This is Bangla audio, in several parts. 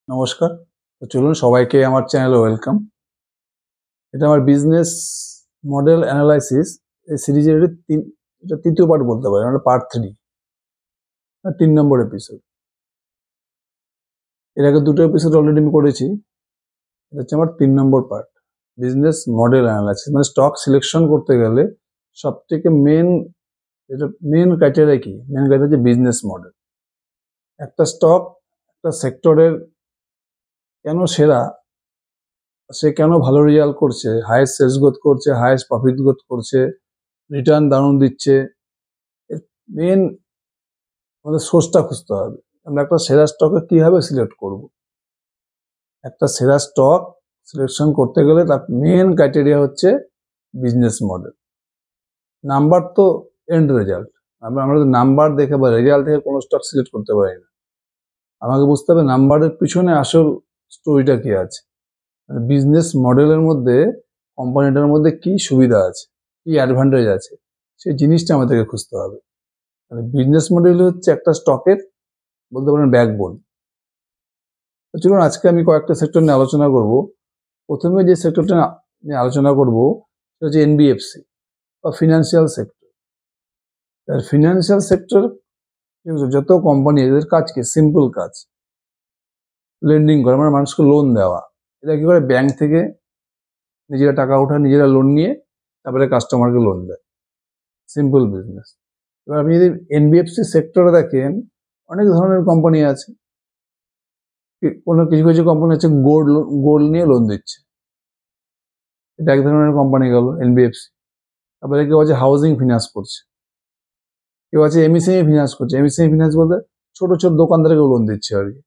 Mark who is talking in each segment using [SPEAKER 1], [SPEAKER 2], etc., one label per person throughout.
[SPEAKER 1] নমস্কার। তো চলুন সবাইকে আমার চ্যানেলে ওয়েলকাম। এটা আমার বিজনেস মডেল অ্যানালাইসিস এই সিরিজের এটা তৃতীয় পার্ট বলতে পারেন, মানে পার্ট 3, 3 নম্বর এপিসোড। এর আগে 2টো এপিসোড অলরেডি আমি করেছি। এটা হচ্ছে আমার 3 নম্বর পার্ট, বিজনেস মডেল অ্যানালাইসিস। মানে স্টক সিলেকশন করতে গেলে সবথেকে মেন ক্রাইটেরিয়া কি? মেন ক্রাইটেরিয়া হচ্ছে বিজনেস মডেল। একটা স্টক একটা সেক্টরের কেন সেরা, সে কেন ভালো রেজাল্ট করছে, হাইয়েস্ট সেলস গ্রোথ করছে, হাইয়েস্ট প্রফিট গ্রোথ করছে, রিটার্ন দারুণ দিচ্ছে, মেন আমাদের সোর্সটা খুঁজতে হবে। আমরা একটা সেরা স্টকে কিভাবে সিলেক্ট করব? একটা সেরা স্টক সিলেকশন করতে গেলে তার মেন ক্রাইটেরিয়া হচ্ছে বিজনেস মডেল। নাম্বার তো এন্ড রেজাল্ট। আমরা তো নাম্বার দেখে বা রেজাল্ট দেখে কোনো স্টক সিলেক্ট করতে পারি না। আমাকে বুঝতে হবে নাম্বারের পিছনে আসল স্টোরিটা কি আছে, মানে বিজনেস মডেলের মধ্যে কোম্পানিটার মধ্যে কি সুবিধা আছে, কি অ্যাডভান্টেজ আছে, সেই জিনিসটা আমাদেরকে খুঁজতে হবে। মানে বিজনেস মডেল হচ্ছে একটা স্টকের বলতে পারেন ব্যাকবোন। চলুন আজকে আমি কয়েকটা সেক্টর নিয়ে আলোচনা করব। প্রথমে যে সেক্টরটা নিয়ে আলোচনা করব সেটা হচ্ছে এনবিএফসি বা ফিনান্সিয়াল সেক্টর। ফিনান্সিয়াল সেক্টর যত কোম্পানি, এদের কাজ কি? সিম্পল কাজ, লেন্ডিং করা, মানে মানুষকে লোন দেওয়া। এটা কি করে? ব্যাংক থেকে নিজেরা টাকা ওঠায়, নিজেরা লোন নিয়ে তারপরে কাস্টমারকে লোন দেয়। Simple business. এবার আপনি যদি এনবিএফসি সেক্টরে দেখেন, অনেক ধরনের কোম্পানি আছে। কোনো কিছু কিছু কোম্পানি আছে গোল্ড নিয়ে লোন দিচ্ছে, এটা এক ধরনের কোম্পানি গেল এনবিএফসি। তারপরে কেউ আছে হাউজিং ফিনান্স করছে, কেউ আছে এমএসএমই ফিনান্স করছে। এমএসএমই ফিনান্স বলতে ছোট ছোট দোকানদারকে লোন দিচ্ছে আর কি,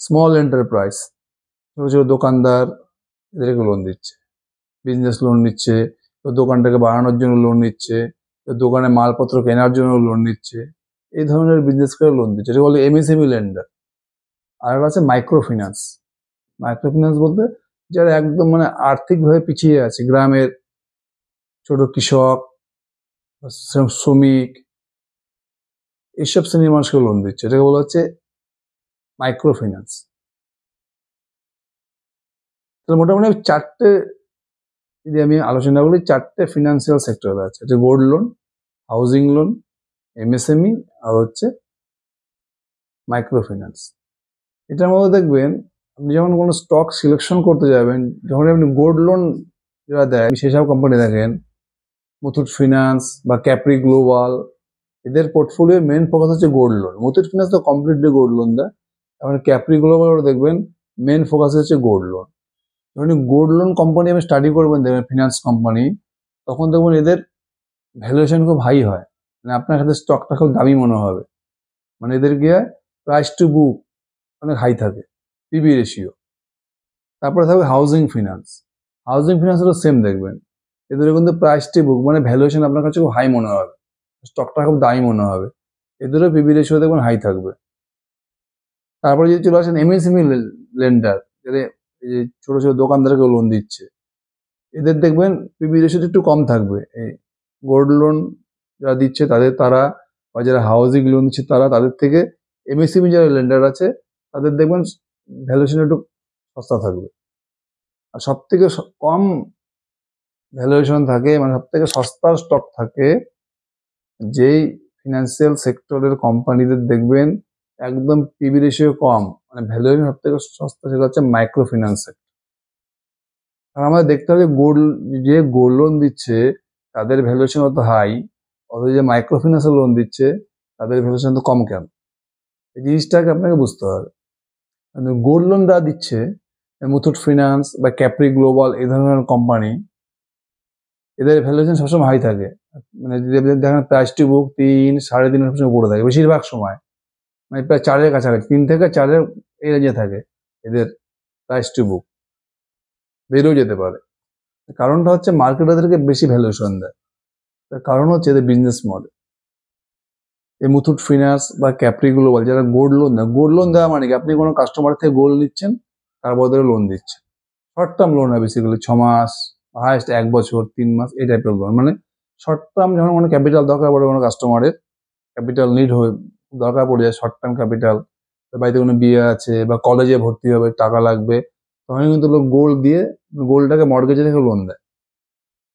[SPEAKER 1] স্মল এন্টারপ্রাইজ, ছোট ছোট দোকানদার, এদেরকে লোন দিচ্ছে, বিজনেস লোন নিচ্ছে। কেউ দোকানটাকে বাড়ানোর জন্য লোন নিচ্ছে, কেউ দোকানে মালপত্র কেনার জন্য লোন নিচ্ছে। এই ধরনের বিজনেস করে লোন দিচ্ছে, এটা বলে এমএসএমই লেন্ডার। আর আছে মাইক্রো ফিনান্স। মাইক্রো ফিনান্স বলতে যারা একদম মানে আর্থিকভাবে পিছিয়ে আছে, গ্রামের ছোট কৃষক, শ্রমিক, এইসব শ্রেণীর মানুষকে লোন দিচ্ছে, এটাকে বলা হচ্ছে মাইক্রো ফিনান্স। তাহলে মোটামুটি চারটে যদি আমি আলোচনা করি, চারটে ফিনান্সিয়াল সেক্টর আছে। এটা gold loan, housing loan, MSME আর হচ্ছে মাইক্রো ফিনান্স। এটার মধ্যে দেখবেন আপনি যখন কোনো স্টক সিলেকশন করতে যাবেন, যখন আপনি গোল্ড লোন যারা দেয় সেসব কোম্পানি দেখেন, মুথুট ফিনান্স বা ক্যাপ্রি গ্লোবাল, এদের পোর্টফোলিওর মেন ফোকাস হচ্ছে গোল্ড লোন। মুথুট ফিনান্স তো কমপ্লিটলি গোল্ড লোন দেয়। এখন ক্যাপ্রি গ্লোবাল দেখবেন মেন ফোকাস হচ্ছে গোল্ড লোন। যখন গোল্ড লোন কোম্পানি আমি স্টাডি করবেন দেখবেন, ফিনান্স কোম্পানি, তখন দেখবেন এদের ভ্যালুয়েশন খুব হাই হয়, মানে আপনার সাথে স্টকটা খুব দামি মনে হবে। মানে এদের গিয়ে প্রাইস টু বুক অনেক হাই থাকে, পিবি রেশিও। তারপরে থাকবে হাউজিং ফিনান্স। হাউজিং ফিনান্সেরও সেম দেখবেন, এদের কিন্তু প্রাইস টু বুক মানে ভ্যালুয়েশন আপনার কাছে খুব হাই মনে হবে, স্টকটা খুব দামি মনে হবে। এদেরও পিবি রেশিও দেখবেন হাই থাকবে। তারপরে যদি চলে আসেন এমএসএমই লেন্ডার, এই যে ছোট ছোট দোকানদারকে লোন দিচ্ছে, এদের দেখবেন পিবি রেশিও একটু কম থাকবে। এই গোল্ড লোন যারা দিচ্ছে তারা বা যারা হাউজিং লোন দিচ্ছে তাদের থেকে এমএসএমই যারা লেন্ডার আছে তাদের দেখবেন ভ্যালুয়েশন একটু সস্তা থাকবে। আর সব থেকে কম ভ্যালুয়েশন থাকে, মানে সব থেকে সস্তার স্টক থাকে যেই ফিনান্সিয়াল সেক্টরের কোম্পানিদের দেখবেন একদম পিবি রেশিও কম, মানে ভ্যালুয়েশন সব থেকে সস্তা, সেটা হচ্ছে মাইক্রো ফিনান্স সেক্টর। আর আমাদের দেখতে হবে যে গোল্ড লোন দিচ্ছে তাদের ভ্যালুয়েশন অত হাই, অথচ যে মাইক্রো ফিন্যান্সের লোন দিচ্ছে তাদের ভ্যালুয়েশন তো কম কেন? এই জিনিসটাকে আপনাকে বুঝতে হবে। গোল্ড লোন যারা দিচ্ছে, মুথুট ফিনান্স বা ক্যাপ্রি গ্লোবাল, এই ধরনের কোম্পানি, এদের ভ্যালুয়েশন সবসময় হাই থাকে। মানে যদি আপনি দেখেন প্রাইস টু বুক 3-3.5 উপরে থাকে বেশিরভাগ সময়, মানে প্রায় 4-এর কাছাকাছি, 3 থেকে 4-এর এই রেঞ্জে থাকে এদের প্রাইস টু বুক, বেড়েও যেতে পারে। কারণটা হচ্ছে মার্কেট এদেরকে বেশি ভ্যালুয়েশন দেয়, তার কারণ হচ্ছে এদের বিজনেস মডেল। এই মুথুট ফিনান্স বা ক্যাপ্রি গ্লোবাল যারা গোল্ড লোন দেয়, গোল্ড লোন দেওয়া মানে কি? আপনি কোনো কাস্টমার থেকে গোল্ড নিচ্ছেন, তার বদলে লোন দিচ্ছেন। শর্ট টার্ম লোন হয় বেসিক্যালি, 6 মাস, হায়েস্ট 1 বছর, 3 মাস, এই টাইপের লোন। মানে শর্ট টার্ম যখন কোনো ক্যাপিটাল দরকার পড়ে, কোনো কাস্টমারের ক্যাপিটাল নিড হয়ে দরকার পড়ে যায়, শর্ট টার্ম ক্যাপিটাল, বাড়িতে কোনো বিয়ে আছে বা কলেজে ভর্তি হবে, টাকা লাগবে, তখন কিন্তু লোক গোল্ড দিয়ে গোল্ডটাকে মর্গেজে রেখে লোন দেয়।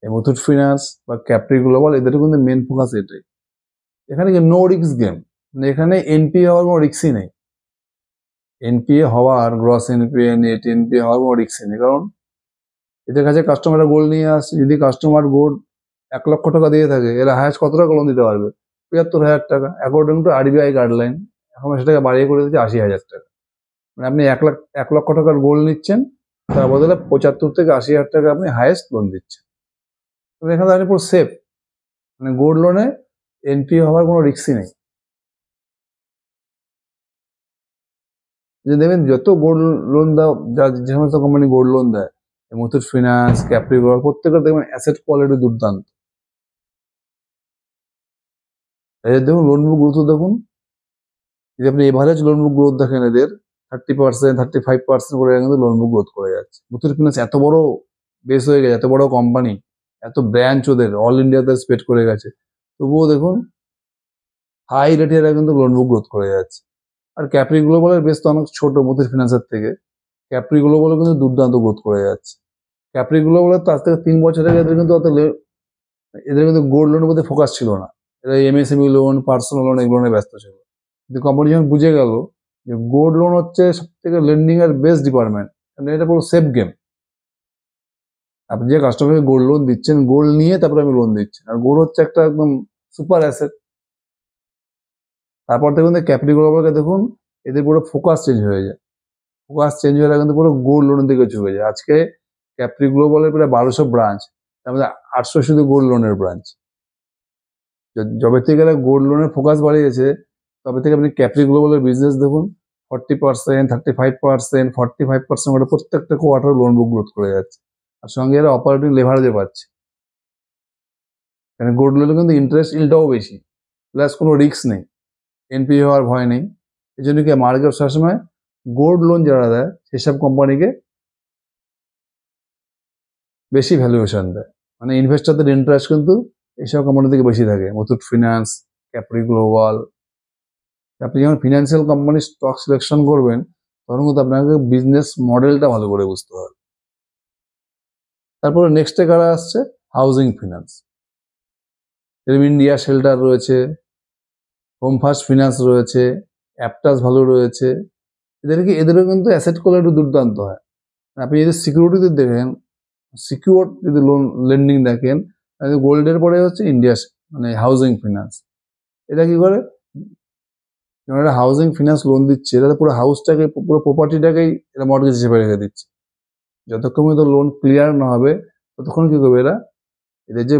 [SPEAKER 1] এই মুথুট ফিনান্স বা ক্যাপ্রি গ্লোবাল এদের কিন্তু মেন ফোকাস এটাই। এখানে কি নো রিস্ক গেম, মানে এখানে এনপিএ হওয়ার কোনো রিস্কই নেই। এনপিএ হওয়ার, গ্রস এনপিএ, নেট এনপিএ হওয়ার কোনো রিস্কই নেই, কারণ এদের কাছে কাস্টমাররা গোল্ড নিয়ে আসছে। যদি কাস্টমার গোল্ড 1 লক্ষ টাকা দিয়ে থাকে, এরা হায়েস্ট কত টাকা লোন দিতে পারবে? 75,000 টাকা, অ্যাকর্ডিং টু আরবিআই গাইডলাইন। এখন সেটাকে বাড়িয়ে করে দিচ্ছে 80,000 টাকা। মানে আপনি 1 লক্ষ টাকার গোল্ড নিচ্ছেন, তার বদলে 75 থেকে 80,000 টাকা আপনি হায়েস্ট লোন দিচ্ছেন। তো এখানে আপনি পুরো সেফ, মানে গোল্ড লোনে এনপিএ হওয়ার কোনো রিস্কই নেই। যে দেখবেন যত গোল্ড লোন দাও, যে সমস্ত কোম্পানি গোল্ড লোন দেয়, মুথুট ফিনান্স, ক্যাপ্রি গ্লোবাল, প্রত্যেকের দেখবেন অ্যাসেট কোয়ালিটি দুর্দান্ত। এদের দেখুন লোন বুক গ্রোথ দেখুন, যদি আপনি এভারেজ লোন বুক গ্রোথ দেখেন এদের 30%, 35% করে কিন্তু লোন বুক গ্রোথ করে যাচ্ছে। মুথুট ফিনান্স এত বড় বেস হয়ে গেছে, এত বড় কোম্পানি, এত ব্রাঞ্চ ওদের অল ইন্ডিয়াতে স্প্রেড করে গেছে, তবুও দেখুন হাই রেটে এরা কিন্তু লোন বুক গ্রোথ করে যাচ্ছে। আর ক্যাপ্রি গ্লোবালের বেস তো অনেক ছোট মুথুট ফিনান্সের থেকে, ক্যাপ্রি গ্লোবালও কিন্তু দুর্দান্ত গ্রোথ করে যাচ্ছে। ক্যাপ্রি গ্লোবালের তো আজ থেকে 3 বছর আগে এদের কিন্তু এদের কিন্তু গোল্ড লোনের প্রতি ফোকাস ছিল না। এরা এমএসএমই লোন, পার্সোনাল লোন এগুলো নিয়ে ব্যস্ত ছিল। কিন্তু কোম্পানি যখন বুঝে গেল যে গোল্ড লোন হচ্ছে সব থেকে লেন্ডিং এর বেস্ট ডিপার্টমেন্ট, এটা পুরো সেফ গেম। আপনি যে কাস্টমারকে গোল্ড লোন দিচ্ছেন, গোল্ড নিয়ে তারপরে আমি লোন দিচ্ছি, আর গোল্ড হচ্ছে একটা একদম সুপার অ্যাসেট। তারপর দেখুন ক্যাপিটাল গ্লোবালকে দেখুন, এদের পুরো ফোকাস চেঞ্জ হয়ে যায়। ফোকাস চেঞ্জ হয়ে কিন্তু পুরো গোল্ড লোনের দিকে ঝুঁকে যায়। আজকে ক্যাপিটাল গ্লোবালের প্রায় 1200 ব্রাঞ্চ, তার মধ্যে 800 শুধু গোল্ড লোনের ব্রাঞ্চ। যবে থেকে এরা গোল্ড লোনের ফোকাস বাড়িয়েছে, তবে থেকে আপনি ক্যাপিটাল গ্লোবালের বিজনেস দেখুন 40%, 35%, 45% করে প্রত্যেকটা কোয়ার্টার লোন বুক গ্রোথ করে যাচ্ছে। আর সঙ্গে এরা অপারেটিং লেভারেজও পাচ্ছে। কারণ গোল্ড লোনে কিন্তু ইন্টারেস্ট ইলটাও বেশি, প্লাস কোনো রিস্ক নেই, এনপিএ হওয়ার ভয় নেই। এই জন্য কি মার্কেট সবসময় গোল্ড লোন যারা দেয় সেসব কোম্পানিকে বেশি ভ্যালুয়েশন দেয়। মানে ইনভেস্টরদের ইন্টারেস্ট কিন্তু এইসব কোম্পানি থেকে বেশি থাকে। Muthoot finance, Capri global. আপনি যখন ফিনান্সিয়াল কোম্পানির স্টক সিলেকশন করবেন, তখন কিন্তু আপনাকে বিজনেস মডেলটা ভালো করে বুঝতে হবে। তারপরে নেক্সটে কারা আসছে? Housing finance. এরকম ইন্ডিয়া শেল্টার রয়েছে, হোম ফার্স্ট ফিনান্স রয়েছে, অ্যাপটাস ভালো রয়েছে। এদেরও কিন্তু অ্যাসেট কোয়ালিটি দুর্দান্ত হয়। আপনি যদি সিকিউরিটিতে দেখেন, সিকিউর যদি লোন লেন্ডিং দেখেন, গোল্ডের পরে হচ্ছে ইন্ডিয়া মানে হাউজিং ফিনান্স। এটা কি করে, যখন একটা হাউজিং ফিনান্স লোন দিচ্ছে, এটা পুরো হাউসটাকে, পুরো প্রপার্টিটাকেই এরা মর্টগেজ হিসেবে রেখে দিচ্ছে। যতক্ষণ পর্যন্ত লোন ক্লিয়ার না হবে, ততক্ষণ কি করবে এরা, এদের যে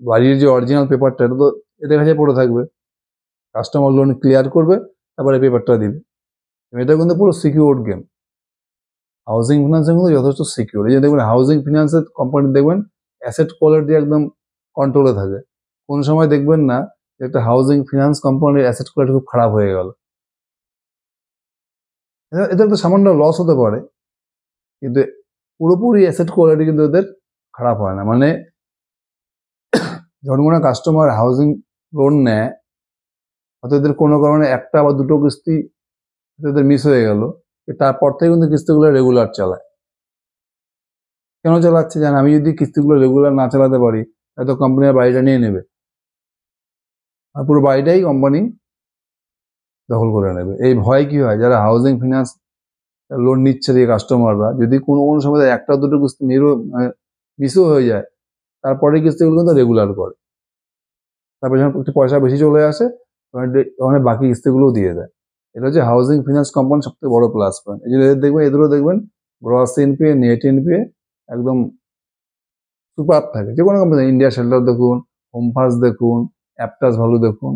[SPEAKER 1] বাড়ির যে অরিজিনাল পেপারটা, এটা তো এদের কাছে পড়ে থাকবে। কাস্টমার লোন ক্লিয়ার করবে, তারপরে পেপারটা দিবে। এটা কিন্তু পুরো সিকিউর গেম। হাউজিং ফিনান্সে কিন্তু যথেষ্ট সিকিউর। এই যে দেখবেন হাউজিং ফিনান্সের কোম্পানি দেখবেন অ্যাসেট কোয়ালিটি একদম কন্ট্রোলে থাকে। কোন সময় দেখবেন না যে একটা হাউজিং ফিনান্স কোম্পানির অ্যাসেট কোয়ালিটি খুব খারাপ হয়ে গেল। এদের তো সামান্য লস হতে পারে, কিন্তু পুরোপুরি অ্যাসেট কোয়ালিটি কিন্তু এদের খারাপ হয় না। মানে যখন কোনো কাস্টমার হাউজিং লোন নেয়, হয়তো এদের কোনো কারণে একটা বা দুটো কিস্তি এদের মিস হয়ে গেল, তারপর থেকে কিন্তু কিস্তিগুলো রেগুলার চালায়। কেন চালাচ্ছে জানেন? আমি যদি কিস্তিগুলো রেগুলার না চালাতে পারি, হয়তো কোম্পানি আর বাড়িটা নিয়ে নেবে, আর পুরো বাড়িটাই কোম্পানি দখল করে নেবে। এই ভয় কি হয়, যারা হাউজিং ফিনান্স লোন নিচ্ছে যে কাস্টমাররা, যদি কোনো সময় একটা দুটো কিস্তি মিসও হয়ে যায়, তারপরে কিস্তিগুলো কিন্তু রেগুলার করে। তারপরে যখন একটু পয়সা বেশি চলে আসে, তখন বাকি কিস্তিগুলোও দিয়ে দেয়। এটা হচ্ছে হাউজিং ফিনান্স কোম্পানির সবথেকে বড় প্লাস পয়েন্ট। এই জন্য এদেরও দেখবেন গ্রস এনপিএ, নেট এনপিএ একদম সুপার থাকে। যে কোনো কোম্পানি, ইন্ডিয়া শেল্টার দেখুন, হোম ফার্স্ট দেখুন, অ্যাপটাস ভ্যালু দেখুন,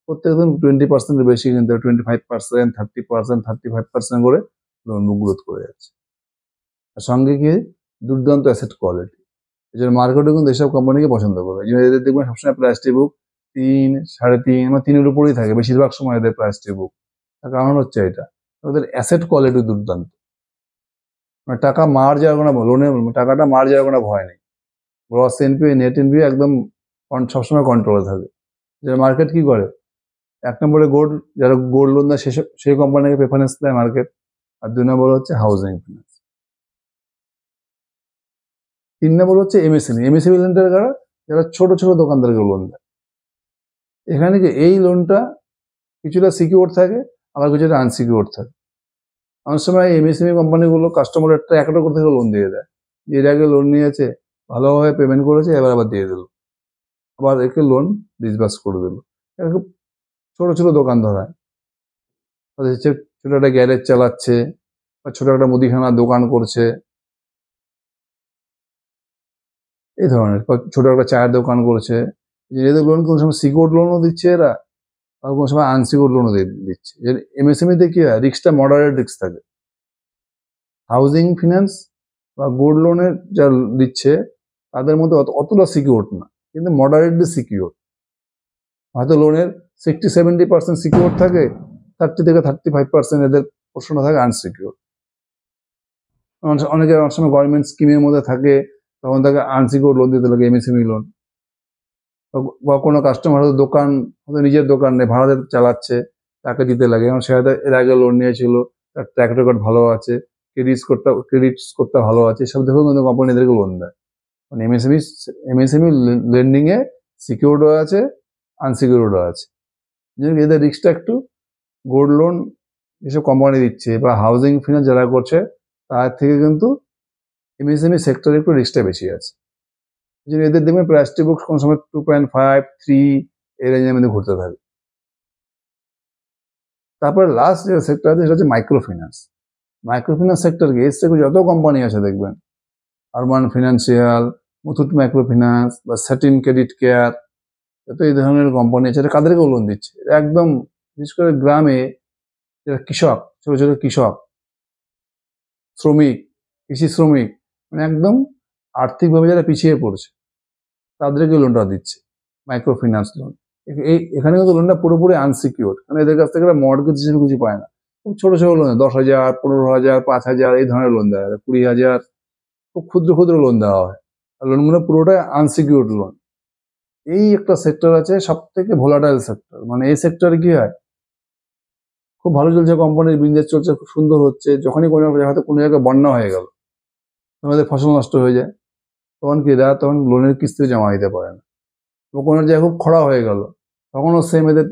[SPEAKER 1] প্রত্যেকদিন 20%-এর বেশি কিন্তু 25%, 30%, 35% করে লোন বুক গ্রোথ করে যাচ্ছে। আর সঙ্গে কি দুর্দান্ত অ্যাসেট কোয়ালিটি। এই জন্য মার্কেটে কিন্তু এসব কোম্পানিকে পছন্দ করবে। এই জন্য এদের দেখবেন সবসময় প্রাইস টু বুক 3, 3.5 বা 3-এর উপরেই থাকে বেশিরভাগ সময় এদের প্রাইস টু বুক। তার কারণ হচ্ছে এটা, ওদের অ্যাসেট কোয়ালিটি দুর্দান্ত। মানে টাকা মার যাওয়ার কোনো, লোনের টাকাটা মার যাওয়ার কোনো ভয় নেই। গ্রস এনপিএ, নেট এনপিএ একদম সবসময় কন্ট্রোলে থাকে। যে মার্কেট কি করে, এক নম্বরে যারা গোল্ড লোন দেয় সেই কোম্পানিকে প্রেফারেন্স দেয় মার্কেট। আর 2 নম্বর হচ্ছে হাউজিং ফিনান্স। 3 নম্বর হচ্ছে এমএসএমই। এমএসএমই লেন্ডার কারা? যারা ছোট ছোট দোকানদারকে লোন দেয়। এখানে কি এই লোনটা কিছুটা সিকিউর থাকে, আবার কিছুটা আনসিকিউর থাকে। অনেক সময় এমএসএমই কোম্পানিগুলো কাস্টমারের ট্র্যাক রেকর্ড থেকে লোন দিয়ে দেয়, যে এর আগে লোন নিয়েছে, ভালোভাবে পেমেন্ট করেছে, এবার আবার দিয়ে দিল, আবার একে লোন ডিসবার্স করে দিল। এটা খুব ছোট ছোট দোকানদার হয়, ছোট একটা গ্যারেজ চালাচ্ছে বা ছোট একটা মুদিখানার দোকান করছে, এই ধরনের ছোট একটা চায়ের দোকান করছে। এদের লোন কোনো সময় সিকিউর লোনও দিচ্ছে এরা, আর কোনো সময় আনসিকিউর লোনও দিচ্ছে। এমএসএমইতে কি হয়, রিস্কটা মডারেট রিস্ক থাকে। হাউজিং ফিনান্স বা গোল্ড লোনের যা দিচ্ছে তাদের মধ্যে অতটা সিকিউর না, কিন্তু মডারেটলি সিকিউর। হয়তো লোনের 60-70% সিকিউর থাকে, 30 থেকে 35% এদের পোর্শন থাকে আনসিকিউর। অনেকে অনেক সময় গভর্নমেন্ট স্কিমের মধ্যে থাকে, তখন তাকে আনসিকিউর লোন দিতে লাগে, এমএসএমই লোন। বা কোনো কাস্টমার হয়তো হয়তো নিজের দোকান নেই, ভাড়া চালাচ্ছে, তাকে দিতে লাগে। এবং সে হয়তো এর আগে লোন নিয়েছিল, তার ট্র্যাক রেকর্ড ভালো আছে, ক্রেডিট স্কোরটা ভালো আছে, সব দেখেও কিন্তু কোম্পানি এদেরকে লোন দেয়। মানে এমএসএমই লেন্ডিং এ সিকিউরডও আছে, আনসিকিউরডও আছে। এদের রিস্কটা একটু গোল্ড লোন যেসব কোম্পানি দিচ্ছে বা হাউজিং ফিনান্স যারা করছে তার থেকে কিন্তু এমএসএমই সেক্টরে একটু রিস্কটা বেশি আছে। এদের দেখবেন প্রাইস টু বুক কোন সময় 2.5, 3 এই রেঞ্জের মধ্যে ঘুরতে থাকে। তারপরে লাস্ট যে সেক্টর আছে সেটা হচ্ছে মাইক্রো ফিন্যান্স। মাইক্রো ফিন্যান্স সেক্টরকে এর থেকে যত কোম্পানি আছে দেখবেন, urban financial, Muthoot micro finance বা স্যাটিন ক্রেডিট কেয়ার, যত এই ধরনের কোম্পানি আছে, এটা কাদেরকেও লোন দিচ্ছে। একদম বিশেষ করে গ্রামে যারা কৃষক, ছোট ছোট কৃষক, শ্রমিক, কৃষি শ্রমিক, মানে একদম আর্থিকভাবে যারা পিছিয়ে পড়ছে তাদেরকে লোনটা দিচ্ছে মাইক্রো ফিন্যান্স লোন। এখানে কিন্তু লোনটা পুরোপুরি আনসিকিউর, কারণ এদের কাছ থেকে মর্টগেজ হিসেবে কিছু পায় না। খুব ছোট ছোট লোন, 10,000, 15,000, 5,000 এই ধরনের লোন দেওয়া হয়, 20,000, খুব ক্ষুদ্র ক্ষুদ্র লোন দেওয়া হয়। আর লোনগুলো পুরোটাই আনসিকিউর্ড লোন। এই একটা সেক্টর আছে সব থেকে ভোলাটাইল সেক্টর। মানে এই সেক্টরে কি হয়, খুব ভালো চলছে, কোম্পানির বিজনেস চলছে, খুব সুন্দর হচ্ছে, যখনই হয়তো কোনো জায়গায় বন্যা হয়ে গেল, তোমাদের ফসল নষ্ট হয়ে যায়, তখন কি এরা তখন লোনের কিস্তি জমা দিতে পারে না। কোনো জায়গায় খুব খরা হয়ে গেল, তখনও সেম এদের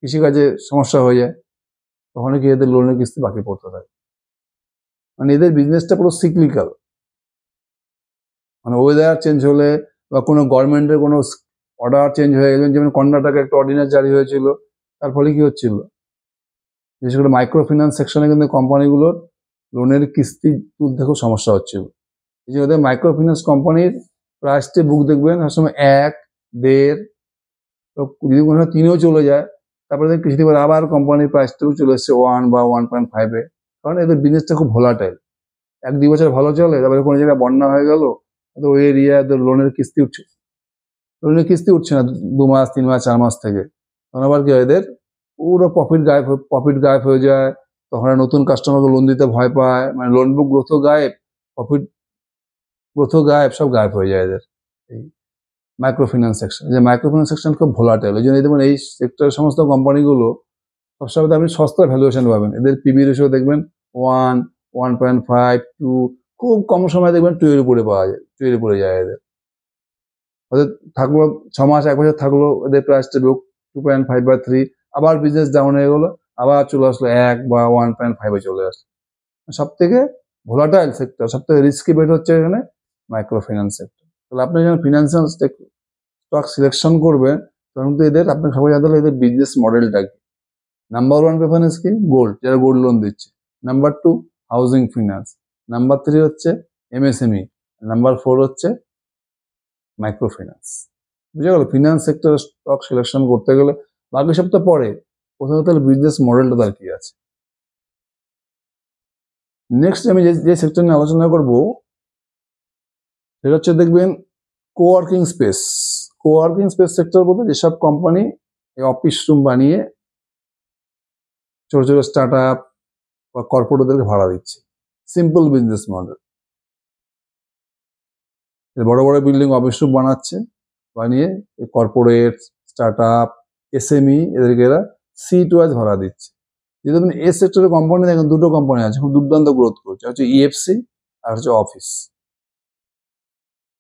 [SPEAKER 1] কৃষিকাজে সমস্যা হয়ে যায়, তখন কি এদের লোনের কিস্তি বাকি পড়তে থাকে। মানে এদের বিজনেসটা পুরো সিক্লিক্যাল। মানে ওয়েদার চেঞ্জ হলে বা কোনো গভর্নমেন্টের কোনো অর্ডার চেঞ্জ হয়ে গেলে, যেমন কর্ণাটকে একটা অর্ডিন্যান্স জারি হয়েছিল, তার ফলে কি হচ্ছিল, বিশেষ করে মাইক্রো ফিন্যান্স সেকশনে কিন্তু কোম্পানিগুলোর লোনের কিস্তি তুলতে খুব সমস্যা হচ্ছিল। এই যে ওদের মাইক্রো ফিন্যান্স কোম্পানির প্রাইসটি বুক দেখবেন সবসময় 1, 1.5, যদি কোনো সময় 3-ও চলে যায়, তারপরে কিছুদিন পর আবার কোম্পানির প্রাইসটাও চলে এসছে 1 বা 1.5-এ। কারণ এদের বিজনেসটা খুব ভোলাটাইল, 1-2 বছর ভালো চলে, তারপরে কোনো জায়গায় বন্যা হয়ে গেল, ওই এরিয়া লোনের কিস্তি উঠছে না 2 মাস, 3 মাস, 4 মাস থেকে, তখন আবার কি এদের পুরো প্রফিট গায়েব হয়ে যায়। তখন নতুন কাস্টমারকে লোন দিতে ভয় পায়, মানে লোন বুক গ্রোথও গায়েব, প্রফিট গ্রোথও গায়েব, সব গায়েব হয়ে যায় এদের এই মাইক্রো ফিন্যান্স সেকশন। যে মাইক্রো ফিন্যান্স সেকশন খুব ভোলাটাইল, ওই জন্য দেখবেন এই সেক্টরের সমস্ত কোম্পানিগুলো সবসময় আপনি সস্তা ভ্যালুয়েশন পাবেন। এদের পিবি রেশিও দেখবেন 1, 1.5, 2, খুব কম সময় দেখবেন 2 এর উপরে পাওয়া যায়, 2 এর উপরে যায় এদের। ওদের থাকলো 6 মাস, 1 বছর থাকলো, এদের প্রাইসটা 2.5 বা 3, আবার বিজনেস ডাউন হয়ে গেলো, আবার চলে আসলো 1 বা 1.5-এ চলে আসলো। সব থেকে ভোলাটাইল সেক্টর, সব থেকে রিস্কি বেট হচ্ছে এখানে মাইক্রো ফিন্যান্স সেক্টর। তাহলে আপনি যখন ফিনান্সিয়াল স্টক সিলেকশন করবেন, তখন কিন্তু এদের আপনাকে সবাই জানতে হবে এদের বিজনেস মডেলটা কি। নাম্বার 1 প্রেফারেন্স কি? গোল্ড, যারা গোল্ড লোন দিচ্ছে। Number 2 housing finance. নাম্বার 3 হচ্ছে এমএসএমই। নাম্বার 4 হচ্ছে মাইক্রো ফিন্যান্স। বুঝে গেল? ফিনান্স সেক্টরে স্টক সিলেকশন করতে গেলে বাকি সব তো পরে, প্রথমত তাহলে বিজনেস মডেলটা তার কি আছে। নেক্সট আমি যে সেক্টর নিয়ে আলোচনা করব সেটা হচ্ছে দেখবেন coworking space. Coworking space sector বলতে যেসব কোম্পানি অফিস রুম বানিয়ে ছোট ছোট স্টার্ট আপ বা কর্পোরেটদেরকে ভাড়া দিচ্ছে, সিম্পল বিজনেস মডেল। বড় বড় বিল্ডিং অফিস রুম বানাচ্ছে, বানিয়ে কর্পোরেট, স্টার্ট আপ এসএমই এদেরকে এরা সিট ওয়াইজ ভাড়া দিচ্ছে। যদি আপনি এস সেক্টরের কোম্পানি দেখেন, দুটো কোম্পানি আছে খুব দুর্দান্ত গ্রোথ করছে, হচ্ছে ইএফসি আর হচ্ছে অফিস।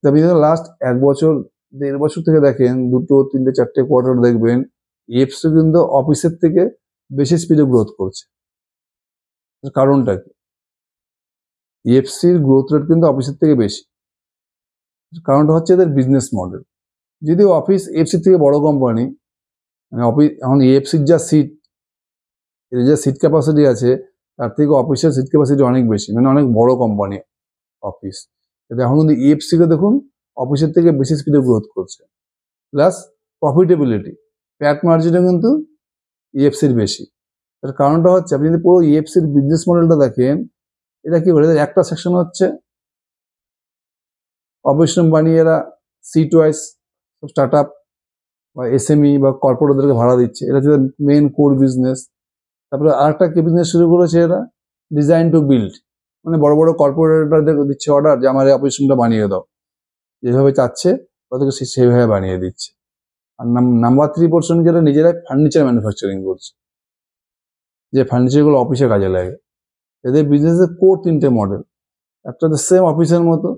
[SPEAKER 1] আপনি লাস্ট 1 বছর 1.5 বছর থেকে দেখেন, 2, 3, 4টে কোয়ার্টার দেখবেন ইএফসি কিন্তু অফিসের থেকে বেশি স্পিডে গ্রোথ করছে। কারণটা কি? ইএফসির গ্রোথ রেট কিন্তু অফিসের থেকে বেশি। কারণটা হচ্ছে এদের বিজনেস মডেল। যদিও অফিস এফসির থেকে বড় কোম্পানি, মানে অফিস এখন ইএফসির যা সিট, এর যে সিট ক্যাপাসিটি আছে তার থেকে অফিসের সিট ক্যাপাসিটি অনেক বেশি, মানে অনেক বড় কোম্পানি অফিস। কিন্তু এখন কিন্তু ইএফসিকে দেখুন অফিসের থেকে বেশি স্পিডে গ্রোথ করছে। প্লাস প্রফিটেবিলিটি, প্যাট মার্জিনও কিন্তু ইএফসির বেশি। তার কারণটা হচ্ছে আপনি যদি পুরো ইএফসির বিজনেস মডেলটা দেখেন, এটা কি করে, একটা সেকশন হচ্ছে অফিস রুম বানিয়ে এরা সিট ওয়াইজ স্টার্ট আপ বা এসএমই বা কর্পোরেটদেরকে ভাড়া দিচ্ছে, এটা হচ্ছে মেন কোর বিজনেস। তারপরে আরেকটা কি বিজনেস শুরু করেছে এরা, ডিজাইন টু বিল্ড, মানে বড় বড় কর্পোরেটরদের দিচ্ছে অর্ডার যে আমার অফিস রুমটা বানিয়ে দাও, যেভাবে চাচ্ছে ওদেরকে সেইভাবে বানিয়ে দিচ্ছে। আর নাম্বার 3 পোর্শন যেটা নিজেরাই ফার্নিচার ম্যানুফ্যাকচারিং করছে, যে ফার্নিচারগুলো অফিসে কাজে লাগে। এদের বিজনেসের কোর 3টে মডেল। একটা তো সেম অফিসের মতো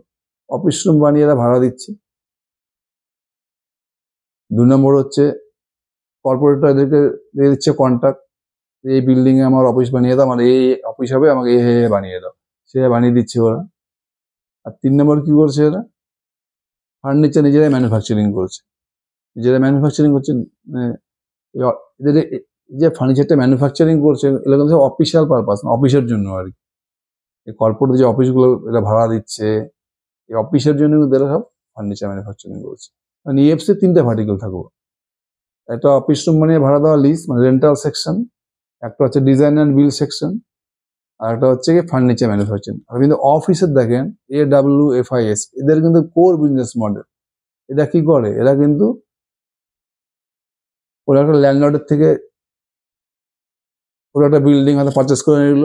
[SPEAKER 1] অফিস রুম বানিয়ে এরা ভাড়া দিচ্ছে। 2 নম্বর হচ্ছে কর্পোরেটর এদেরকে দিয়ে দিচ্ছে কন্ট্রাক্ট, এই বিল্ডিং এ আমার অফিস বানিয়ে দাও, আমার এই অফিস হবে, আমাকে এ বানিয়ে দাও, সে বানিয়ে দিচ্ছে ওরা। আর 3 নম্বর কি করছে এরা, ফার্নিচার নিজেরাই ম্যানুফ্যাকচারিং করছে। নিজেরা ম্যানুফ্যাকচারিং করছে, এদের যে ফার্নিচারটা ম্যানুফ্যাকচারিং করছে এগুলো কিন্তু অফিসিয়াল পারপাস না, অফিসের জন্য আর কি। এই কর্পোরেট যে অফিসগুলো এরা ভাড়া দিচ্ছে, এই অফিসের জন্য কিন্তু এরা সব ফার্নিচার ম্যানুফ্যাকচারিং করছে। মানে ইএফসি 3টে ভার্টিক্যাল থাকবো, একটা অফিস রুম বানিয়ে ভাড়া দেওয়া লিজ মানে রেন্টাল সেকশন, একটা হচ্ছে ডিজাইন অ্যান্ড বিল্ড সেকশন, আর একটা হচ্ছে কি ফার্নিচার ম্যানুফ্যাকচারিং। আর কিন্তু অফিসের দেখেন AWFIS, এদের কিন্তু কোর বিজনেস মডেল। এটা কি করে, এরা কিন্তু ওরা একটা ল্যান্ডলর্ডের থেকে ওরা একটা বিল্ডিং হয়তো পারচেস করে নিল,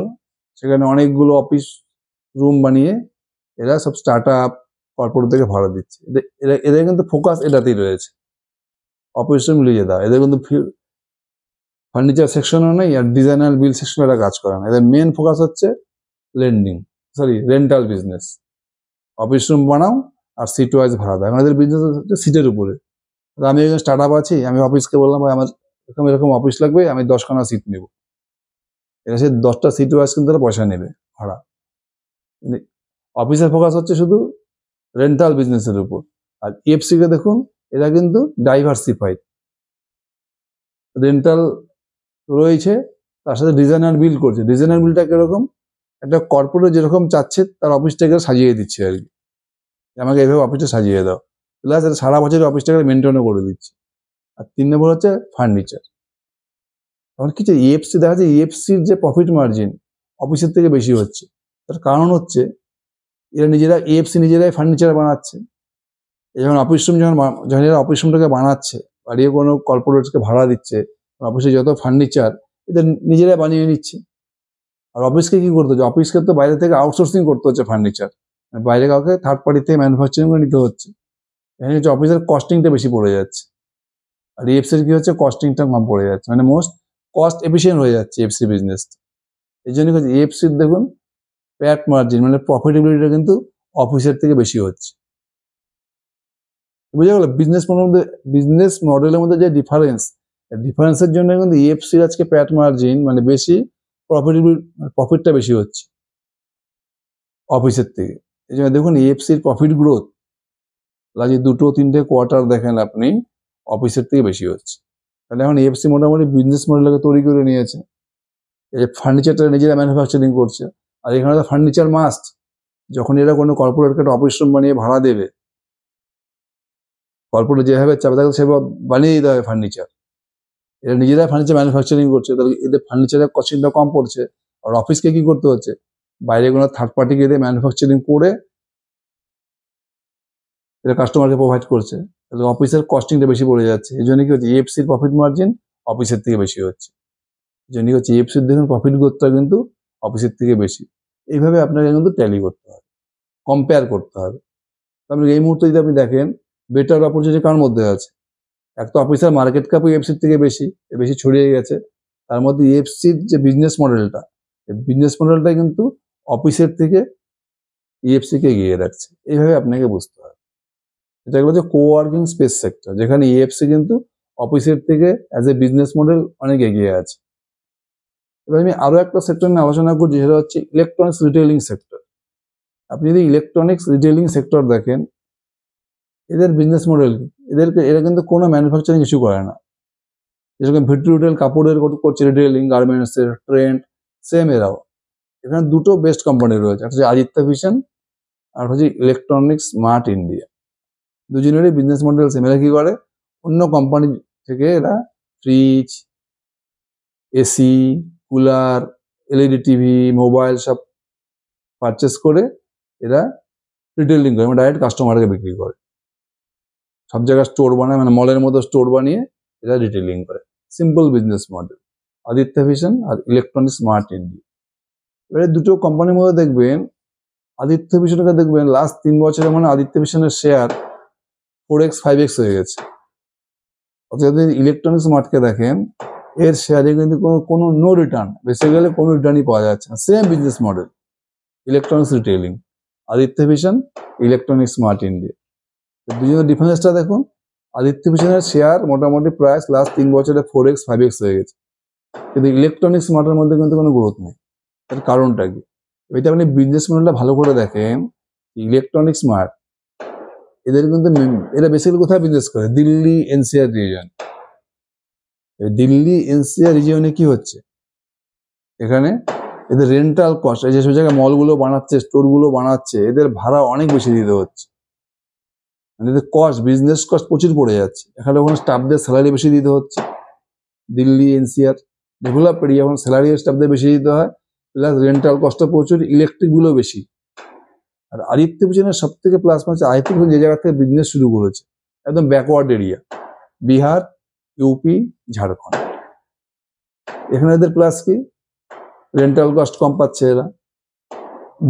[SPEAKER 1] সেখানে অনেকগুলো অফিস রুম বানিয়ে এরা সব স্টার্ট আপ কর্পোরেট থেকে ভাড়া দিচ্ছে। এদের কিন্তু ফোকাস এটাতেই রয়েছে, অফিস রুম লিজে দেওয়া। এদের কিন্তু ফার্নিচার সেকশনও নেই আর ডিজাইনার বিল সেকশন এরা কাজ করে না। এদের মেন ফোকাস হচ্ছে রেন্টাল বিজনেস। অফিস রুম বানাও আর সিট ওয়াইজ ভাড়া দেয়, এদের বিজনেস হচ্ছে সিটের উপরে। আমি একজন স্টার্ট আপ আছি, আমি অফিসকে বললাম ভাই আমার এরকম এরকম অফিস লাগবে, আমি 10খানা সিট নেব, এরা সে 10টা সিট ওয়াইজ কিন্তু তারা পয়সা নেবে ভাড়া। অফিসের ফোকাস হচ্ছে শুধু রেন্টাল বিজনেসের উপর। আর ইএফসি কে দেখুন, এরা কিন্তু ডাইভার্সিফাইড, রেন্টাল রয়েছে তার সাথে ডিজাইনার বিল করছে। ডিজাইনার বিলটা কিরকম, একটা কর্পোরেট যেরকম চাচ্ছে তার অফিসটাকে সাজিয়ে দিচ্ছে আর কি, আমাকে এইভাবে অফিসটা সাজিয়ে দাও, প্লাস এটা সারা বছর অফিসটাকে মেনটেনও করে দিচ্ছে। আর 3 নম্বর হচ্ছে ফার্নিচার। এখন কি ইএফসি দেখা যাচ্ছে, ইএফসির যে প্রফিট মার্জিন অফিসের থেকে বেশি হচ্ছে। তার কারণ হচ্ছে এরা নিজেরা ইএফসি নিজেরাই ফার্নিচার বানাচ্ছে। যখন অফিস রুম যখন এরা অফিস রুমটাকে বানাচ্ছে, বাড়িয়ে কোনো কর্পোরেটকে ভাড়া দিচ্ছে, অফিসে যত ফার্নিচার এদের নিজেরাই বানিয়ে নিচ্ছে। আর অফিসকে কি করতে হচ্ছে, অফিসকে তো বাইরে থেকে আউটসোর্সিং করতে হচ্ছে ফার্নিচার, বাইরে কাউকে থার্ড পার্টি থেকে ম্যানুফ্যাকচারিং করে নিতে হচ্ছে। এখানে হচ্ছে অফিসের কস্টিংটা বেশি পড়ে যাচ্ছে। আর ইএফসির কি হচ্ছে, কস্টিংটা কম পড়ে যাচ্ছে, মানে মোস্ট কস্ট এফিসিয়েন্ট হয়ে যাচ্ছে এফসি বিজনেস। এই জন্য ইএফসির দেখুন প্যাট মার্জিন মানে প্রফিটেবিলিটিটা কিন্তু অফিসের থেকে বেশি হচ্ছে। বুঝা গেল বিজনেস মডেলের মধ্যে যে ডিফারেন্সের জন্য কিন্তু ইএফসির আজকে প্যাট মার্জিন মানে বেশি, প্রফিটটা বেশি হচ্ছে অফিসের থেকে। এই জন্য দেখুন ইএফসির প্রফিট গ্রোথ লাগে 2-3টে কোয়ার্টার দেখেন আপনি অফিসের থেকে বেশি হচ্ছে। তাহলে এখন ইএফসি মোটামুটি বিজনেস মডেলকে তৈরি করে নিয়েছে। এই যে ফার্নিচারটা নিজেরা ম্যানুফ্যাকচারিং করছে, আর এখানে তো ফার্নিচার মাস্ট। যখন এরা কোনো কর্পোরেটকে একটা অফিস রুম বানিয়ে ভাড়া দেবে, কর্পোরেট যেভাবে চাপে থাকে সেভাবে বানিয়ে দিতে হবে ফার্নিচার। এরা নিজেরাই ফার্নিচার ম্যানুফ্যাকচারিং করছে, তাহলে এদের ফার্নিচারের কস্টিংটা কম পড়ছে। আর অফিসকে কি করতে হচ্ছে, বাইরে কোনো থার্ড পার্টিকে দিয়ে ম্যানুফ্যাকচারিং করে এটা কাস্টমারকে প্রোভাইড করছে, তাহলে অফিসের কস্টিংটা বেশি পড়ে যাচ্ছে। এই জন্য কি হচ্ছে, ইএফসির প্রফিট মার্জিন অফিসের থেকে বেশি হচ্ছে। এই জন্য কি হচ্ছে, ইএফসির দেখুন প্রফিট গ্রোথটা কিন্তু অফিসের থেকে বেশি। এইভাবে আপনাকে কিন্তু ট্যালি করতে হবে, কম্পেয়ার করতে হবে। আপনি এই মুহূর্তে যদি আপনি দেখেন বেটার অপরচুনিটি কার মধ্যে আছে, এক তো অফিসের মার্কেট ক্যাপ ইএফসির থেকে বেশি বেশি ছড়িয়ে গেছে, তার মধ্যে ইএফসির যে বিজনেস মডেলটা, এই বিজনেস মডেলটা কিন্তু অফিসের থেকে ইএফসিকে এগিয়ে রাখছে। এইভাবে আপনাকে বুঝতে হবে। এটা হচ্ছে কোওয়ার্কিং স্পেস সেক্টর, যেখানে ইএফসি কিন্তু অফিসের থেকে অ্যাজ এ বিজনেস মডেল অনেক এগিয়ে আছে। এবার আমি আরো একটা সেক্টর নিয়ে আলোচনা করছি, সেটা হচ্ছে ইলেকট্রনিক্স রিটেইলিং সেক্টর। আপনি যদি ইলেকট্রনিক্স রিটেইলিং সেক্টর দেখেন, এদের বিজনেস মডেল কি, এরা কিন্তু কোনো ম্যানুফ্যাকচারিং ইস্যু করে না। যেরকম ভিট্রি রিটেল কাপড়ের করছে রিটেইলিং, গার্মেন্টসের, ট্রেন্ড, সেম এরাও। এখানে দুটো বেস্ট কোম্পানি রয়েছে, একটা হচ্ছে আদিত্য ভিশন আর হচ্ছে ইলেকট্রনিক্স স্মার্ট ইন্ডিয়া। দুজনেরই বিজনেস মডেল সেম। এরা কি করে, অন্য কোম্পানি থেকে এরা fridge, AC, cooler, LED TV, mobile সব পারচেস করে এরা রিটেইলিং করে, মানে ডাইরেক্ট কাস্টমারকে বিক্রি করে। সব জায়গায় স্টোর বানায়, মানে মলের মতো স্টোর বানিয়ে এরা রিটেইলিং করে। Simple business model, Aditya Vision আর ইলেকট্রনিক্স স্মার্ট ইন্ডিয়া। এবারে দুটো কোম্পানির মধ্যে দেখবেন, আদিত্য ভিশনকে দেখবেন লাস্ট 3 বছরে মানে আদিত্য ভিশনের শেয়ার 4x 5x হয়ে গেছে। অথচ যদি ইলেকট্রনিক্স স্মার্টকে দেখেন, এর শেয়ারে কিন্তু কোনো নো রিটার্ন, বেসিক্যালি কোনো রিটার্নই পাওয়া যাচ্ছে না। Same business model, electronics retailing, Aditya vision, electronics smart India. দুজনের ডিফারেন্সটা দেখুন, আদিত্য ভিশনের শেয়ার মোটামুটি প্রাইস লাস্ট 3 বছরে 4x 5x হয়ে গেছে, কিন্তু ইলেকট্রনিক্স স্মার্টের মধ্যে কিন্তু কোনো গ্রোথ নেই। এর কারণটা কি? এটা আপনি বিজনেস মডেলটা ভালো করে দেখেন, ইলেকট্রনিক্স স্মার্ট এদের কিন্তু এরা বেসিক্যালি কোথায় বিজনেস করে, Delhi NCR region. Delhi NCR রিজিয়নে কি হচ্ছে, এখানে এদের রেন্টাল কস্ট, এই যেসব জায়গায় মলগুলো বানাচ্ছে, স্টোরগুলো বানাচ্ছে, এদের ভাড়া অনেক বেশি দিতে হচ্ছে। মানে এদের কস্ট, বিজনেস কস্ট প্রচুর পড়ে যাচ্ছে। এখানে ওখানে স্টাফদের স্যালারি বেশি দিতে হচ্ছে। দিল্লি এনসিআর ডেভেলপ এরিয়া, এখন স্যালারি স্টাফদের বেশি দিতে হয়, প্লাস রেন্টাল কস্টটা প্রচুর, ইলেকট্রিক বিলও বেশি। আর আদিত্য ভিশনের সব থেকে প্লাস পয়েন্ট, আদিত্য ভিশন যে জায়গা থেকে বিজনেস শুরু করেছে একদম backward area, Bihar, UP, Jharkhand. এখানে এদের প্লাস কি, রেন্টাল কস্ট কম পাচ্ছে এরা,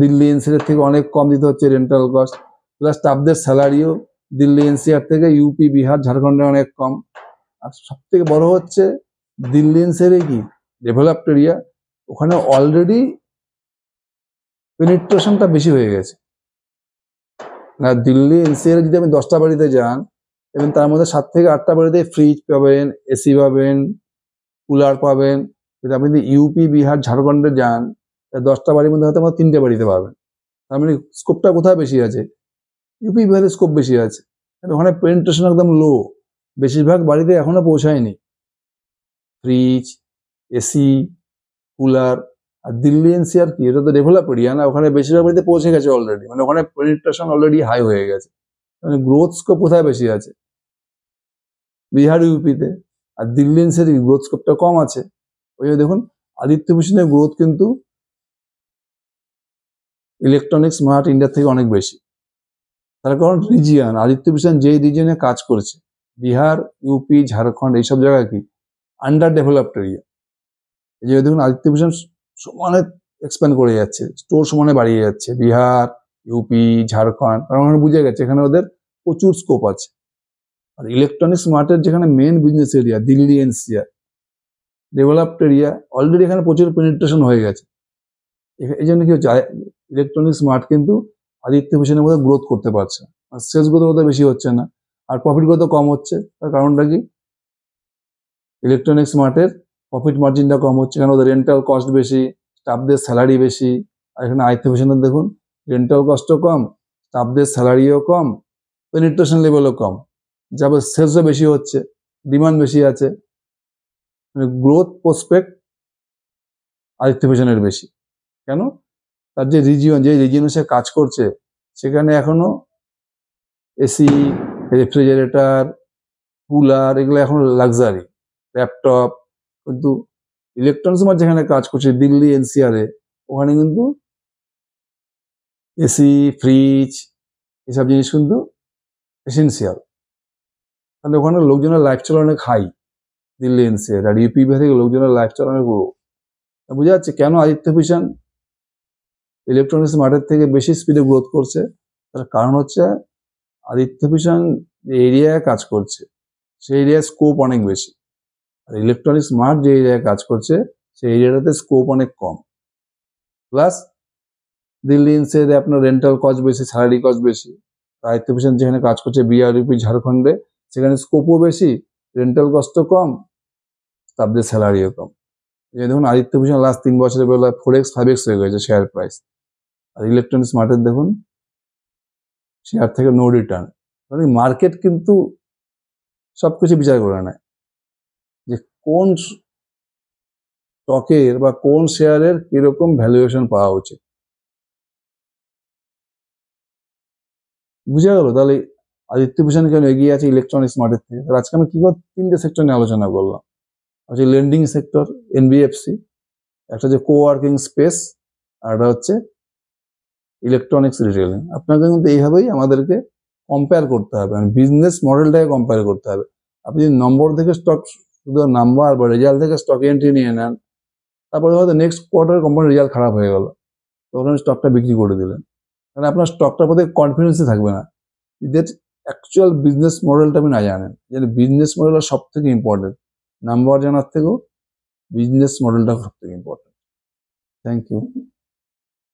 [SPEAKER 1] দিল্লি এনসিআর থেকে অনেক কম দিতে হচ্ছে রেন্টাল কস্ট, প্লাস স্টাফদের স্যালারিও দিল্লি এনসিআর থেকে ইউপি, বিহার, ঝাড়খণ্ডে অনেক কম। আর সব থেকে বড় হচ্ছে দিল্লি এনসিআর কি ডেভেলপড এরিয়া, ওখানে অলরেডি পেনিট্রেশনটা বেশি হয়ে গেছে। না, দিল্লি এনসিআর যদি আপনি 10টা বাড়িতে যান এবং তার মধ্যে 7 থেকে 8টা বাড়িতে ফ্রিজ পাবেন, এসি পাবেন, কুলার পাবেন। যদি আপনি যদি ইউপি, বিহার, ঝাড়খণ্ডে যান, 10টা বাড়ির মধ্যে হয়তো আমার 3টে বাড়িতে পাবেন। তার মানে স্কোপটা কোথায় বেশি আছে, ইউপি বিহারের স্কোপ বেশি আছে, ওখানে পেনিট্রেশন একদম লো, বেশিরভাগ বাড়িতে এখনো পৌঁছায়নি ফ্রিজ, এসি, কুলার। আর দিল্লি এনসিআর কি, এটা তো ডেভেলপ এরিয়া না, ওখানে বেশিরভাগ বাড়িতে পৌঁছে গেছে অলরেডি, মানে ওখানে পেনিট্রেশন অলরেডি হাই হয়ে গেছে। মানে গ্রোথ স্কোপ কোথায় বেশি আছে, বিহার, ইউপিতে। আর দিল্লি এনসিআর গ্রোথ স্কোপটা কম আছে। ওই দেখুন আদিত্য ভিশনের গ্রোথ কিন্তু ইলেকট্রনিক্স স্মার্ট ইন্ডিয়া থেকে অনেক বেশি। তার কারণ রিজিয়ন, আদিত্য ভিশন যেই রিজিয়নে কাজ করছে, বিহার, ইউপি, ঝাড়খণ্ড, এইসব জায়গায় কি আন্ডার ডেভেলপড এরিয়া। এই যে দেখুন আদিত্য ভিশন সমানে এক্সপ্যান্ড করে যাচ্ছে, স্টোর সমানে বাড়িয়ে যাচ্ছে, বিহার, ইউপি, ঝাড়খণ্ড, কারণ ওখানে বুঝে গেছে এখানে ওদের প্রচুর স্কোপ আছে। আর ইলেকট্রনিক্স স্মার্টের যেখানে main business area Delhi NCR developed area, already এখানে প্রচুর পেনিট্রেশন হয়ে গেছে। এই জন্য কি হচ্ছে, ইলেকট্রনিক্স স্মার্ট কিন্তু আদিত্য ভিশনের মধ্যে গ্রোথ করতে পারছে না, আর সেলস গ্রোথ ওদের বেশি হচ্ছে না, আর প্রফিট গ্রোথ কম হচ্ছে। তার কারণটা কি, ইলেকট্রনিক্স স্মার্টের প্রফিট মার্জিনটা কম হচ্ছে, কারণ ওদের রেন্টাল কস্ট বেশি, স্টাফদের স্যালারি বেশি। আর এখানে আদিত্য ভিশনের দেখুন রেন্টাল কস্টও কম, স্টাফদের স্যালারিও কম, পেনিট্রেশন লেভেলও কম, যাবে সেলসও বেশি হচ্ছে, ডিমান্ড বেশি আছে, মানে গ্রোথ প্রসপেক্ট আদিত্য ভিশনের বেশি। কেন, তার যে রিজিয়ন, যে রিজিয়নে সে কাজ করছে, সেখানে এখনো এসি, রেফ্রিজারেটর, কুলার, এগুলো এখন লাক্সারি, ল্যাপটপ। কিন্তু ইলেকট্রনিক্স স্মার্ট যেখানে কাজ করছে দিল্লি এনসিআর এ, ওখানে কিন্তু এসি, ফ্রিজ, এসব জিনিস কিন্তু এসেন্সিয়াল, কারণ ওখানে লোকজনের লাইফস্টাইল অনেক হাই দিল্লি এনসিআর। আর ইউপি থেকে লোকজনের লাইফস্টাইল অনেক লো। বোঝা যাচ্ছে কেন আদিত্য ভিশন ইলেকট্রনিক্স স্মার্টের থেকে বেশি স্পিডে গ্রোথ করছে। তার কারণ হচ্ছে আদিত্য ভিশন যে এরিয়ায় কাজ করছে, সেই এরিয়ায় স্কোপ অনেক বেশি। আর ইলেকট্রনিক স্মার্ট যে এরিয়ায় কাজ করছে সেই এরিয়াটাতে স্কোপ অনেক কম। প্লাস দিল্লি এনসিআরে আপনার রেন্টাল কস্ট বেশি, স্যালারি কস্ট বেশি। আদিত্য ভূষণ যেখানে কাজ করছে বিআরইউপি ঝাড়খণ্ডে, সেখানে স্কোপও বেশি, রেন্টাল কস্টও কম, স্টাফদের স্যালারিও কম। এই দেখুন আদিত্য ভূষণ লাস্ট 3 বছরের বেলায় 4x 5x হয়ে গেছে শেয়ার প্রাইস। আর ইলেকট্রনিক স্মার্টের দেখুন শেয়ার থেকে নো রিটার্ন। মানে মার্কেট কিন্তু সবকিছু বিচার করে নেয় যে কোন স্টকের বা কোন শেয়ারের কিরকম ভ্যালুয়েশন পাওয়া উচিত। বুঝা গেল? তাহলে আদিত্য ভূষণ কেন এগিয়ে আছে ইলেকট্রনিক স্মার্টের থেকে। তাহলে আজকে আমি কি করে 3টে সেক্টর নিয়ে আলোচনা করলাম। হচ্ছে লেন্ডিং সেক্টর, এনবিএফসি, একটা হচ্ছে কোওয়ার্কিং স্পেস, আর একটা হচ্ছে ইলেকট্রনিক্স রিটেলিং। আপনাকে কিন্তু এইভাবেই আমাদেরকে কম্পেয়ার করতে হবে, বিজনেস মডেলটাকে কম্পেয়ার করতে হবে। আপনি যদি নম্বর থেকে স্টক, শুধু নাম্বার বা রেজাল্ট থেকে স্টক এন্ট্রি নিয়ে নেন, তারপরে হয়তো নেক্সট কোয়ার্টার কোম্পানির রেজাল্ট খারাপ হয়ে গেল, তখন স্টকটা বিক্রি করে দিলেন, কারণ আপনার স্টকটার প্রতি কনফিডেন্সই থাকবে না। এদের অ্যাকচুয়াল বিজনেস মডেলটা আপনি না জানেন, যেন বিজনেস মডেলটা সব থেকে ইম্পর্টেন্ট। নাম্বার জানার থেকেও বিজনেস মডেলটা সব থেকে ইম্পর্টেন্ট। Thank you.